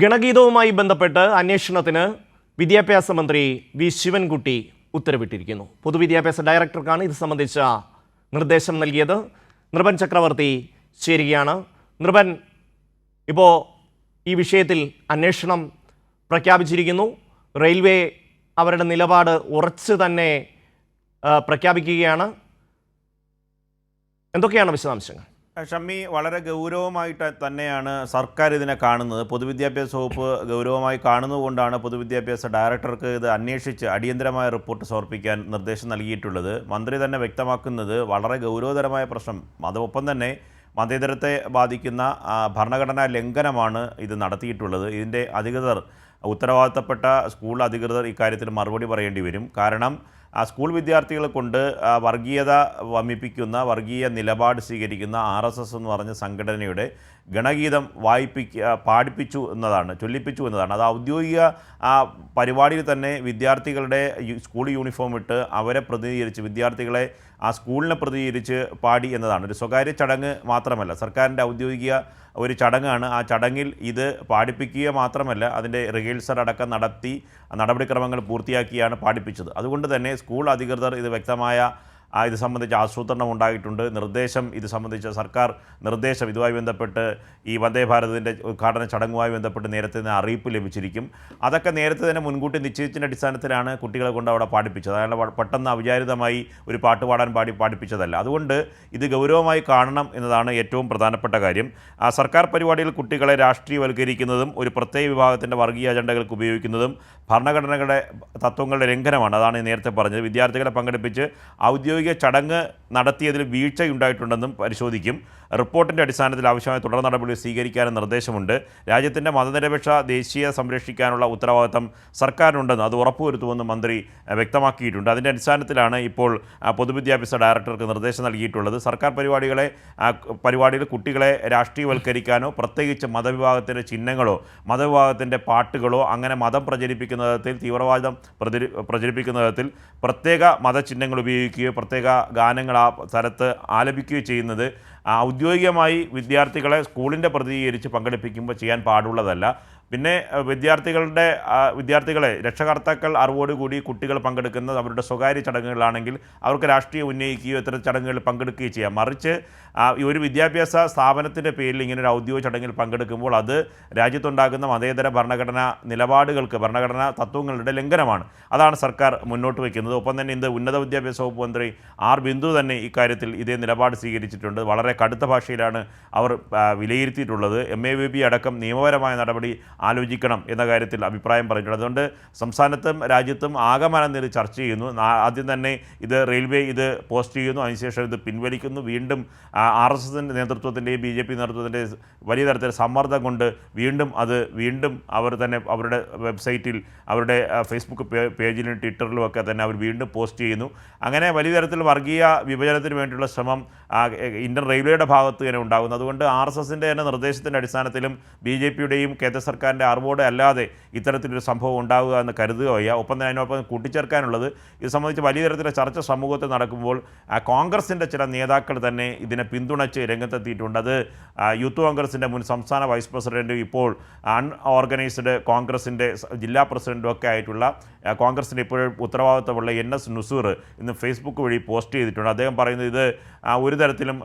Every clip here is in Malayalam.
ഗണഗീതവുമായി ബന്ധപ്പെട്ട് അന്വേഷണത്തിന് വിദ്യാഭ്യാസ മന്ത്രി വി ശിവൻകുട്ടി ഉത്തരവിട്ടിരിക്കുന്നു. പൊതുവിദ്യാഭ്യാസ ഡയറക്ടർക്കാണ് ഇത് സംബന്ധിച്ച നിർദ്ദേശം നൽകിയത്. നൃപൻ ചക്രവർത്തി ചേരുകയാണ്. നൃപൻ, ഇപ്പോൾ ഈ വിഷയത്തിൽ അന്വേഷണം പ്രഖ്യാപിച്ചിരിക്കുന്നു. റെയിൽവേ അവരുടെ നിലപാട് ഉറച്ചു തന്നെ പ്രഖ്യാപിക്കുകയാണ്. എന്തൊക്കെയാണ് വിശദാംശങ്ങൾ? ഷമ്മി, വളരെ ഗൗരവമായിട്ട് തന്നെയാണ് സർക്കാർ ഇതിനെ കാണുന്നത്. പൊതുവിദ്യാഭ്യാസ വകുപ്പ് ഗൗരവമായി കാണുന്നതുകൊണ്ടാണ് പൊതുവിദ്യാഭ്യാസ ഡയറക്ടർക്ക് ഇത് അന്വേഷിച്ച് അടിയന്തരമായ റിപ്പോർട്ട് സമർപ്പിക്കാൻ നിർദ്ദേശം നൽകിയിട്ടുള്ളത്. മന്ത്രി തന്നെ വ്യക്തമാക്കുന്നത് വളരെ ഗൗരവതരമായ പ്രശ്നം, അതോടൊപ്പം തന്നെ മതേതരത്തെ ബാധിക്കുന്ന ഭരണഘടനാ ലംഘനമാണ് ഇത് നടത്തിയിട്ടുള്ളത്. ഇതിൻ്റെ അധികൃതർ, ഉത്തരവാദിത്തപ്പെട്ട സ്കൂൾ അധികൃതർ ഇക്കാര്യത്തിൽ മറുപടി പറയേണ്ടി വരും. കാരണം സ്കൂൾ വിദ്യാർത്ഥികളെ കൊണ്ട് വർഗീയത വമിപ്പിക്കുന്ന, വർഗീയ നിലപാട് സ്വീകരിക്കുന്ന RSS എന്ന് പറഞ്ഞ സംഘടനയുടെ ഗണഗീതം പാടിപ്പിച്ചു എന്നതാണ്, ചൊല്ലിപ്പിച്ചു എന്നതാണ്. അത് ഔദ്യോഗിക പരിപാടിയിൽ തന്നെ വിദ്യാർത്ഥികളുടെ സ്കൂൾ യൂണിഫോം ഇട്ട് അവരെ പ്രതിനിധീകരിച്ച്, വിദ്യാർത്ഥികളെ ആ സ്കൂളിനെ പ്രതിനിധീകരിച്ച് പാടി എന്നതാണ്. ഒരു സ്വകാര്യ ചടങ്ങ് മാത്രമല്ല, സർക്കാരിൻ്റെ ഔദ്യോഗിക ഒരു ചടങ്ങാണ്. ആ ചടങ്ങിൽ ഇത് പാടിപ്പിക്കുക മാത്രമല്ല, അതിൻ്റെ റിഹേഴ്സൽ അടക്കം നടത്തി നടപടിക്രമങ്ങൾ പൂർത്തിയാക്കിയാണ് പാടിപ്പിച്ചത്. അതുകൊണ്ട് തന്നെ സ്കൂൾ അധികൃതർ ഇത് വ്യക്തമായ ഇത് സംബന്ധിച്ച് ആസൂത്രണം ഉണ്ടായിട്ടുണ്ട്. നിർദ്ദേശം, ഇത് സംബന്ധിച്ച സർക്കാർ നിർദ്ദേശം ഇതുമായി ബന്ധപ്പെട്ട് ഈ വന്ദേ ഭാരതിൻ്റെ ഉദ്ഘാടന ചടങ്ങുമായി ബന്ധപ്പെട്ട് നേരത്തെ തന്നെ അറിയിപ്പ് ലഭിച്ചിരിക്കും. അതൊക്കെ നേരത്തെ തന്നെ മുൻകൂട്ടി നിശ്ചയിച്ചതിൻ്റെ അടിസ്ഥാനത്തിലാണ് കുട്ടികളെ കൊണ്ട് അവിടെ പാടിപ്പിച്ചത്. അയാൾ പെട്ടെന്ന് അവിചാരിതമായി ഒരു പാട്ട് പാടാൻ പാടിപ്പിച്ചതല്ല. അതുകൊണ്ട് ഇത് ഗൗരവമായി കാണണം എന്നതാണ് ഏറ്റവും പ്രധാനപ്പെട്ട കാര്യം. സർക്കാർ പരിപാടിയിൽ കുട്ടികളെ രാഷ്ട്രീയവൽക്കരിക്കുന്നതും ഒരു പ്രത്യേക വിഭാഗത്തിൻ്റെ വർഗീയ അജണ്ടകൾക്ക് ഉപയോഗിക്കുന്നതും ഭരണഘടനകളുടെ തത്വങ്ങളുടെ ലംഘനമാണ്. അതാണ് നേരത്തെ പറഞ്ഞത്. വിദ്യാർത്ഥികളെ പങ്കെടുപ്പിച്ച് ഔദ്യോഗിക ചടങ്ങ് നടത്തിയതിൽ വീഴ്ചയുണ്ടായിട്ടുണ്ടെന്നും പരിശോധിക്കും. റിപ്പോർട്ടിൻ്റെ അടിസ്ഥാനത്തിൽ ആവശ്യമായ തുടർ നടപടി സ്വീകരിക്കാനും നിർദ്ദേശമുണ്ട്. രാജ്യത്തിൻ്റെ മതനിരപേക്ഷ ദേശീയ സംരക്ഷിക്കാനുള്ള ഉത്തരവാദിത്തം സർക്കാരിനുണ്ടെന്ന് അത് ഉറപ്പുവരുത്തുമെന്ന് മന്ത്രി വ്യക്തമാക്കിയിട്ടുണ്ട്. അതിൻ്റെ അടിസ്ഥാനത്തിലാണ് ഇപ്പോൾ പൊതുവിദ്യാഭ്യാസ ഡയറക്ടർക്ക് നിർദ്ദേശം നൽകിയിട്ടുള്ളത്. സർക്കാർ പരിപാടിയിൽ കുട്ടികളെ രാഷ്ട്രീയവൽക്കരിക്കാനോ പ്രത്യേകിച്ച് മതവിഭാഗത്തിൻ്റെ ചിഹ്നങ്ങളോ മതവിഭാഗത്തിൻ്റെ പാട്ടുകളോ അങ്ങനെ മതം പ്രചരിപ്പിക്കുന്ന വിധത്തിൽ, തീവ്രവാദം പ്രചരിപ്പിക്കുന്ന വിധത്തിൽ പ്രത്യേക മതചിഹ്നങ്ങൾ ഉപയോഗിക്കുകയോ പ്രത്യേക ഗാനങ്ങൾ ആ സ്ഥലത്ത് ആലപിക്കുകയോ ചെയ്യുന്നത് ഔദ്യോഗികമായി വിദ്യാർത്ഥികളെ സ്കൂളിൻ്റെ പ്രതിനിധീകരിച്ച് പങ്കെടുപ്പിക്കുമ്പോൾ ചെയ്യാൻ പാടുള്ളതല്ല. പിന്നെ വിദ്യാർത്ഥികളെ രക്ഷകർത്താക്കൾ അറിവോടുകൂടി കുട്ടികൾ പങ്കെടുക്കുന്ന അവരുടെ സ്വകാര്യ ചടങ്ങുകളാണെങ്കിൽ അവർക്ക് രാഷ്ട്രീയം ഉന്നയിക്കുകയോ ഇത്തരം ചടങ്ങുകളിൽ പങ്കെടുക്കുകയോ ചെയ്യാം. മറിച്ച് ഈ ഒരു വിദ്യാഭ്യാസ സ്ഥാപനത്തിൻ്റെ പേരിൽ ഇങ്ങനെ ഒരു ഔദ്യോഗിക ചടങ്ങിൽ പങ്കെടുക്കുമ്പോൾ അത് രാജ്യത്തുണ്ടാകുന്ന മതേതര ഭരണഘടനാ നിലപാടുകൾക്ക്, ഭരണഘടനാ തത്വങ്ങളുടെ ലംഘനമാണ്. അതാണ് സർക്കാർ മുന്നോട്ട് വയ്ക്കുന്നത്. ഒപ്പം തന്നെ ഇന്ന് ഉന്നത വിദ്യാഭ്യാസ വകുപ്പ് മന്ത്രി ബിന്ദു തന്നെ ഇക്കാര്യത്തിൽ ഇതേ നിലപാട് സ്വീകരിച്ചിട്ടുണ്ട്. വളരെ കടുത്ത ഭാഷയിലാണ് അവർ വിലയിരുത്തിയിട്ടുള്ളത്. MAVP അടക്കം നിയമപരമായ നടപടി ആലോചിക്കണം എന്ന കാര്യത്തിൽ അഭിപ്രായം പറഞ്ഞിട്ടുണ്ട്. അതുകൊണ്ട് സംസ്ഥാനത്തും രാജ്യത്തും ആകമാനം ഇത് ചർച്ച ചെയ്യുന്നു. ആദ്യം തന്നെ ഇത് റെയിൽവേ ഇത് പോസ്റ്റ് ചെയ്യുന്നു, അതിനുശേഷം ഇത് പിൻവലിക്കുന്നു. വീണ്ടും RSSൻ്റെ നേതൃത്വത്തിൻ്റെയും BJP നേതൃത്വത്തിൻ്റെ വലിയ തരത്തിൽ സമ്മർദ്ദം കൊണ്ട് വീണ്ടും അവർ തന്നെ അവരുടെ വെബ്സൈറ്റിൽ, അവരുടെ ഫേസ്ബുക്ക് പേജിലും ട്വിറ്ററിലും ഒക്കെ തന്നെ അവർ വീണ്ടും പോസ്റ്റ് ചെയ്യുന്നു. അങ്ങനെ വലിയ തരത്തിൽ വർഗീയ വിഭജനത്തിന് വേണ്ടിയുള്ള ശ്രമം ഇന്ത്യൻ റെയിൽവേയുടെ ഭാഗത്ത് തന്നെ ഉണ്ടാകുന്നു. അതുകൊണ്ട് RSSൻ്റെ തന്നെ നിർദ്ദേശത്തിൻ്റെ അടിസ്ഥാനത്തിലും BJPയുടെയും കേന്ദ്ര സർക്കാരിൻ്റെ അറിവോടെ അല്ലാതെ ഇത്തരത്തിലൊരു സംഭവം ഉണ്ടാകുക എന്ന് കരുതുക വയ്യ. ഒപ്പം തന്നെ അതിനൊപ്പം കൂട്ടിച്ചേർക്കാനുള്ളത്, ഇത് സംബന്ധിച്ച് വലിയ തരത്തിലുള്ള ചർച്ച സമൂഹത്തിൽ നടക്കുമ്പോൾ കോൺഗ്രസിൻ്റെ ചില നേതാക്കൾ തന്നെ ഇതിനെ പിന്തുണച്ച് രംഗത്തെത്തിയിട്ടുണ്ട്. അത് യൂത്ത് കോൺഗ്രസിൻ്റെ മുൻ സംസ്ഥാന വൈസ് പ്രസിഡൻറ്റും ഇപ്പോൾ അൺഓർഗനൈസ്ഡ് കോൺഗ്രസിൻ്റെ ജില്ലാ പ്രസിഡൻറ്റും ഒക്കെ ആയിട്ടുള്ള കോൺഗ്രസിൻ്റെ ഇപ്പോഴും ഉത്തരവാദിത്തമുള്ള NS നുസൂർ ഇന്ന് ഫേസ്ബുക്ക് വഴി പോസ്റ്റ് ചെയ്തിട്ടുണ്ട്. അദ്ദേഹം പറയുന്നത് ഇത് ഒരു തരത്തിലും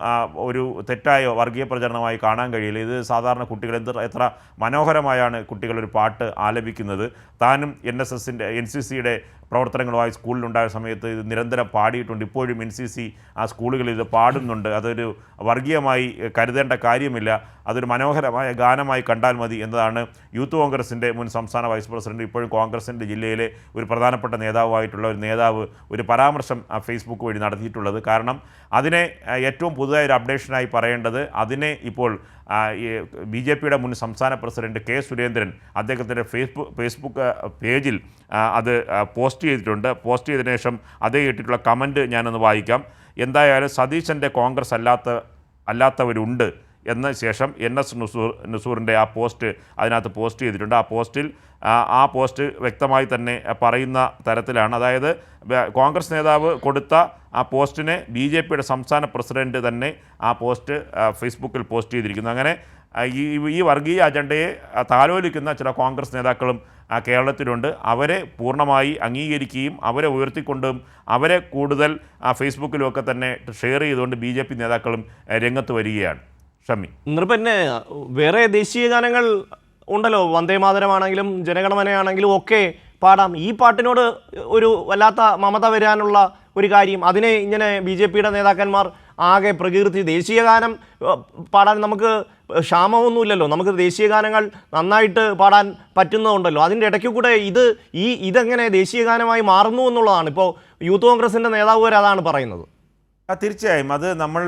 ഒരു തെറ്റായ വർഗീയ പ്രചരണമായി കാണാൻ കഴിയില്ല. ഇത് സാധാരണ കുട്ടികൾ എത്ര മനോഹരമായാണ് കുട്ടികളൊരു പാട്ട് ആലപിക്കുന്നത്. താനും NCCയുടെ പ്രവർത്തനങ്ങളുമായി സ്കൂളിലുണ്ടായ സമയത്ത് ഇത് നിരന്തരം പാടിയിട്ടുണ്ട്. ഇപ്പോഴും NCC സ്കൂളുകളിൽ ഇത് പാടുന്നുണ്ട്. അതൊരു വർഗീയമായി കരുതേണ്ട കാര്യമില്ല, അതൊരു മനോഹരമായ ഗാനമായി കണ്ടാൽ മതി എന്നതാണ് യൂത്ത് കോൺഗ്രസിൻ്റെ മുൻ സംസ്ഥാന വൈസ് പ്രസിഡന്റ്, ഇപ്പോഴും കോൺഗ്രസിൻ്റെ ജില്ലയിലെ ഒരു പ്രധാനപ്പെട്ട നേതാവായിട്ടുള്ള ഒരു നേതാവ് ഒരു പരാമർശം ഫേസ്ബുക്ക് വഴി നടത്തിയിട്ടുള്ളത്. കാരണം അതിനെ ഏറ്റവും പുതുതായ ഒരു അപ്ഡേഷനായി പറയേണ്ടത്, അതിനെ ഇപ്പോൾ BJPയുടെ മുൻ സംസ്ഥാന പ്രസിഡന്റ് K. സുരേന്ദ്രൻ അദ്ദേഹത്തിൻ്റെ ഫേസ്ബുക്ക് പേജിൽ അത് പോസ്റ്റ് ചെയ്തിട്ടുണ്ട്. പോസ്റ്റ് ചെയ്തതിനു ശേഷം അതേ ഇട്ടിട്ടുള്ള കമൻറ്റ് ഞാനൊന്ന് വായിക്കാം. എന്തായാലും സതീശൻ്റെ കോൺഗ്രസ് അല്ലാത്തവരുണ്ട് എന്ന ശേഷം NS നുസൂറിൻ്റെ ആ പോസ്റ്റ് അതിനകത്ത് പോസ്റ്റ് ചെയ്തിട്ടുണ്ട്. ആ പോസ്റ്റ് വ്യക്തമായി തന്നെ പറയുന്ന തരത്തിലാണ്. അതായത് കോൺഗ്രസ് നേതാവ് കൊടുത്ത ആ പോസ്റ്റിനെ BJPയുടെ സംസ്ഥാന പ്രസിഡന്റ് തന്നെ ആ പോസ്റ്റ് ഫേസ്ബുക്കിൽ പോസ്റ്റ് ചെയ്തിരിക്കുന്നു. അങ്ങനെ ഈ വർഗീയ അജണ്ടയെ താലോലിക്കുന്ന ചില കോൺഗ്രസ് നേതാക്കളും കേരളത്തിലുണ്ട്. അവരെ പൂർണ്ണമായി അംഗീകരിക്കുകയും അവരെ ഉയർത്തിക്കൊണ്ടും അവരെ കൂടുതൽ ഫേസ്ബുക്കിലുമൊക്കെ തന്നെ ഷെയർ ചെയ്തുകൊണ്ട് BJP നേതാക്കളും രംഗത്ത് വരികയാണ്. ഷമി, പിന്നെ വേറെ ദേശീയ ഗാനങ്ങൾ ഉണ്ടല്ലോ, വന്ദേമാതരമാണെങ്കിലും ജനഗണമനയാണെങ്കിലും ഒക്കെ പാടാം. ഈ പാട്ടിനോട് ഒരു വല്ലാത്ത മമത വരാനുള്ള ഒരു കാര്യം, അതിനെ ഇങ്ങനെ BJPയുടെ നേതാക്കന്മാർ ആകെ പ്രകീർത്തി. ദേശീയ ഗാനം പാടാൻ നമുക്ക് ക്ഷാമമൊന്നുമില്ലല്ലോ, നമുക്ക് ദേശീയ ഗാനങ്ങൾ നന്നായിട്ട് പാടാൻ പറ്റുന്നതുണ്ടല്ലോ. അതിൻ്റെ ഇടയ്ക്ക് കൂടെ ഇതെങ്ങനെ ദേശീയ ഗാനമായി മാറുന്നു എന്നുള്ളതാണ് ഇപ്പോൾ യൂത്ത് കോൺഗ്രസിൻ്റെ നേതാവ് വരെ അതാണ് പറയുന്നത്. തീർച്ചയായും അത് നമ്മൾ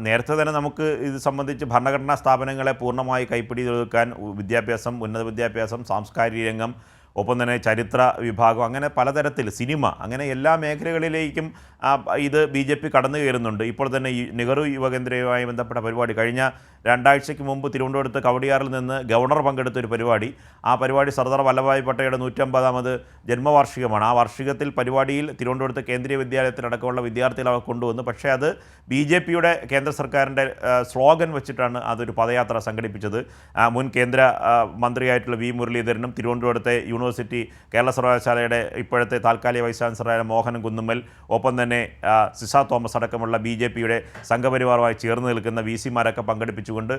നേരത്തെ തന്നെ നമുക്ക് ഇത് സംബന്ധിച്ച് ഭരണഘടനാ സ്ഥാപനങ്ങളെ പൂർണ്ണമായി കൈപ്പിടിയിൽ ഒതുക്കാൻ വിദ്യാഭ്യാസം, ഉന്നത വിദ്യാഭ്യാസം, സാംസ്കാരിക രംഗം, ഒപ്പം തന്നെ ചരിത്ര വിഭാഗം, അങ്ങനെ പലതരത്തിൽ സിനിമ, അങ്ങനെ എല്ലാ മേഖലകളിലേക്കും ഇത് BJP കടന്നു കയറുന്നുണ്ട്. ഇപ്പോൾ തന്നെ ഈ നെഹ്റു യുവകേന്ദ്രയുമായി ബന്ധപ്പെട്ട പരിപാടി കഴിഞ്ഞ 2 ആഴ്ചയ്ക്ക് മുമ്പ് തിരുവനന്തപുരത്ത് കവടിയാറിൽ നിന്ന് ഗവർണർ പങ്കെടുത്തൊരു പരിപാടി. ആ പരിപാടി സർദാർ വല്ലഭായ് പട്ടേയുടെ 150ാമത് ജന്മവാർഷികമാണ്. ആ വാർഷികത്തിൽ പരിപാടിയിൽ തിരുവനന്തപുരത്ത് കേന്ദ്രീയ വിദ്യാലയത്തിലടക്കമുള്ള വിദ്യാർത്ഥികളെ കൊണ്ടുവന്നു. പക്ഷേ അത് BJPയുടെ കേന്ദ്ര സർക്കാരിൻ്റെ സ്ലോഗൻ വെച്ചിട്ടാണ് അതൊരു പദയാത്ര സംഘടിപ്പിച്ചത്. മുൻ കേന്ദ്ര മന്ത്രിയായിട്ടുള്ള V മുരളീധരനും തിരുവനന്തപുരത്തെ യൂണിവേഴ്സിറ്റി കേരള സർവകലാശാലയുടെ ഇപ്പോഴത്തെ താൽക്കാലിക വൈസ് ചാൻസലറായ മോഹനൻ കുന്നുമ്മൽ, ഒപ്പം തന്നെ സിസ തോമസ് അടക്കമുള്ള BJPയുടെ സംഘപരിവാറുമായി ചേർന്ന് നിൽക്കുന്ന VC-മാരൊക്കെ പങ്കെടുപ്പിച്ചുകൊണ്ട്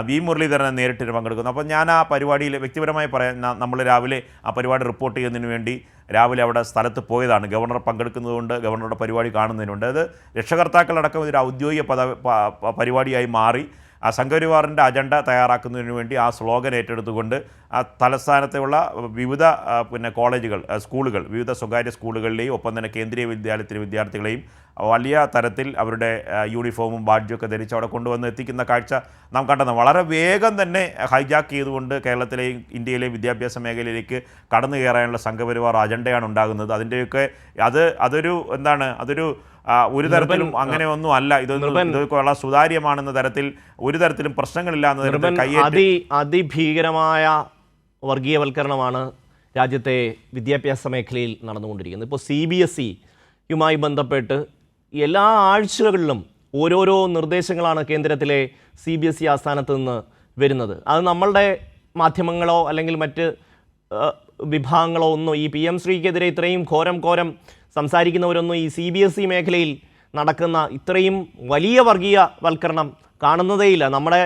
V മുരളീധരനെ നേരിട്ട് പങ്കെടുക്കുന്നു. അപ്പോൾ ഞാൻ ആ പരിപാടിയിൽ വ്യക്തിപരമായി പറയാൻ, നമ്മൾ രാവിലെ ആ പരിപാടി റിപ്പോർട്ട് ചെയ്യുന്നതിന് വേണ്ടി രാവിലെ അവിടെ സ്ഥലത്ത് പോയതാണ്. ഗവർണർ പങ്കെടുക്കുന്നതുകൊണ്ട് ഗവർണറുടെ പരിപാടി കാണുന്നതിനുണ്ട്. അത് രക്ഷകർത്താക്കളടക്കം ഇതൊരു ഔദ്യോഗിക പരിപാടിയായി മാറി. ആ സംഘപരിവാറിൻ്റെ അജണ്ട തയ്യാറാക്കുന്നതിന് വേണ്ടി ആ സ്ലോഗൻ ഏറ്റെടുത്തുകൊണ്ട് ആ തലസ്ഥാനത്തുള്ള വിവിധ കോളേജുകൾ, സ്കൂളുകൾ, വിവിധ സ്വകാര്യ സ്കൂളുകളിലെയും ഒപ്പം തന്നെ കേന്ദ്രീയ വിദ്യാലയത്തിലെ വിദ്യാർത്ഥികളെയും വലിയ തരത്തിൽ അവരുടെ യൂണിഫോമും ബാഡ്ജൊക്കെ ധരിച്ച് അവിടെ കൊണ്ടുവന്ന് എത്തിക്കുന്ന കാഴ്ച നാം കണ്ടെന്ന്. വളരെ വേഗം തന്നെ ഹൈജാക്ക് ചെയ്തുകൊണ്ട് കേരളത്തിലെയും ഇന്ത്യയിലെയും വിദ്യാഭ്യാസ മേഖലയിലേക്ക് കടന്നു കയറാനുള്ള സംഘപരിവാർ അജണ്ടയാണ് ഉണ്ടാകുന്നത്. അതിൻ്റെയൊക്കെ അതൊരു ഒരു തരത്തിലും അങ്ങനെ ഒന്നും അല്ല. ഇതൊക്കെ വളരെ സുതാര്യമാണെന്ന തരത്തിൽ ഒരു തരത്തിലും പ്രശ്നങ്ങളില്ല എന്ന തരത്തിൽ അതിഭീകരമായ വർഗീയവൽക്കരണമാണ് രാജ്യത്തെ വിദ്യാഭ്യാസ മേഖലയിൽ നടന്നുകൊണ്ടിരിക്കുന്നത്. ഇപ്പോൾ CBSEയുമായി ബന്ധപ്പെട്ട് എല്ലാ ആഴ്ചകളിലും ഓരോരോ നിർദ്ദേശങ്ങളാണ് കേന്ദ്രത്തിലെ CBSE ആസ്ഥാനത്ത് നിന്ന് വരുന്നത്. അത് നമ്മളുടെ മാധ്യമങ്ങളോ അല്ലെങ്കിൽ മറ്റ് വിഭാഗങ്ങളോ ഒന്നും ഈ PM ശ്രീക്കെതിരെ ഇത്രയും ഘോരം സംസാരിക്കുന്നവരൊന്നും ഈ CBSE മേഖലയിൽ നടക്കുന്ന ഇത്രയും വലിയ വർഗീയവൽക്കരണം കാണുന്നതേയില്ല. നമ്മുടെ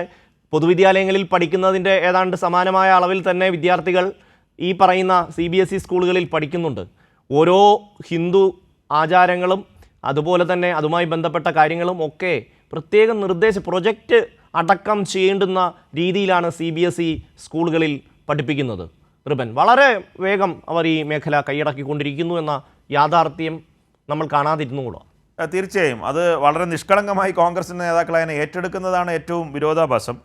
പൊതുവിദ്യാലയങ്ങളിൽ പഠിക്കുന്നതിൻ്റെ ഏതാണ്ട് സമാനമായ അളവിൽ തന്നെ വിദ്യാർത്ഥികൾ ഈ പറയുന്ന CBSE സ്കൂളുകളിൽ പഠിക്കുന്നുണ്ട്. ഓരോ ഹിന്ദു ആചാരങ്ങളും അതുപോലെ തന്നെ അതുമായി ബന്ധപ്പെട്ട കാര്യങ്ങളും ഒക്കെ പ്രത്യേകം പ്രൊജക്റ്റ് അടക്കം ചെയ്യേണ്ടുന്ന രീതിയിലാണ് CBSE സ്കൂളുകളിൽ പഠിപ്പിക്കുന്നത്. റിബൻ, വളരെ വേഗം അവർ ഈ മേഖല കൈയടക്കിക്കൊണ്ടിരിക്കുന്നു എന്ന യാഥാർത്ഥ്യം നമ്മൾ കാണാതിരുന്നുകൂടാ. തീർച്ചയായും അത് വളരെ നിഷ്കളങ്കമായി കോൺഗ്രസിൻ്റെ നേതാക്കൾ അതിനെ ഏറ്റെടുക്കുന്നതാണ് ഏറ്റവും വിരോധാഭാസം.